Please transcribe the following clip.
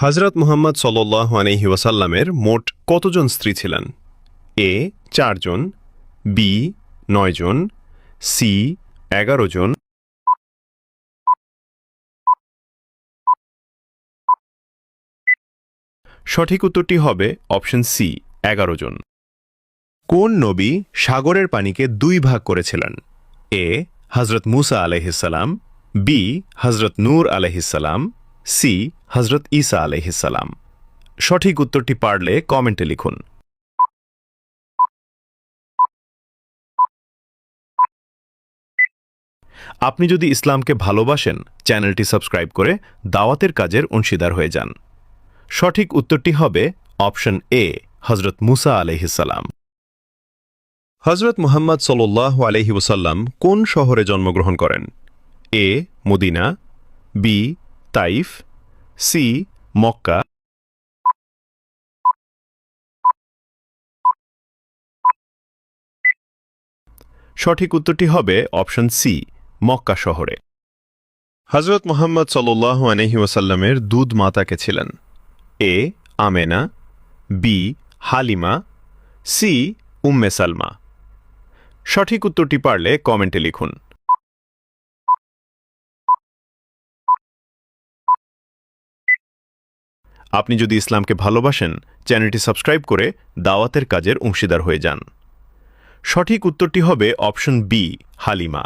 হযরত মুহাম্মদ সাল্লাল্লাহু আলাইহি ওয়াসাল্লামের মোট কতজন স্ত্রী ছিলেন? এ ৪ জন, বি ৯ জন, সি ১১ জন। সঠিক উত্তরটি হবে অপশন সি ১১ জন। কোন নবী সাগরের পানিকে ২ ভাগ করেছিলেন? এ হযরত মূসা আলাইহিসসালাম, বি হযরত নূহ আলাইহিসসালাম, সি হযরত ঈসা আলাইহিসসালাম। সঠিক উত্তরটি পারলে কমেন্টে লিখুন। আপনি যদি ইসলামকে ভালোবাসেন, চ্যানেলটি সাবস্ক্রাইব করে দাওয়াতের কাজের অংশীদার হয়ে যান। সঠিক উত্তরটি হবে অপশন এ হযরত মূসা আলাইহিসসালাম। হযরত মুহাম্মদ সাল্লাল্লাহু আলাইহি ওয়াসাল্লাম কোন শহরে জন্মগ্রহণ করেন? A Medina, B Taif, C Mecca. সঠিক উত্তরটি হবে অপশন সি মক্কা শহরে। হযরত মুহাম্মদ সাল্লাল্লাহু আলাইহি ওয়াসাল্লামের দুধ মাতা কে ছিলেন? এ আমেনা, বি হালিমা, সি উম্মে সালমা। সঠিক উত্তরটি পারলে কমেন্টে লিখুন। আপনি যদি ইসলামকে ভালোবাসেন, চ্যানেলটি সাবস্ক্রাইব করে দাওয়াতের কাজের অংশীদার হয়ে যান। সঠিক উত্তরটি হবে অপশন বি হালিমা।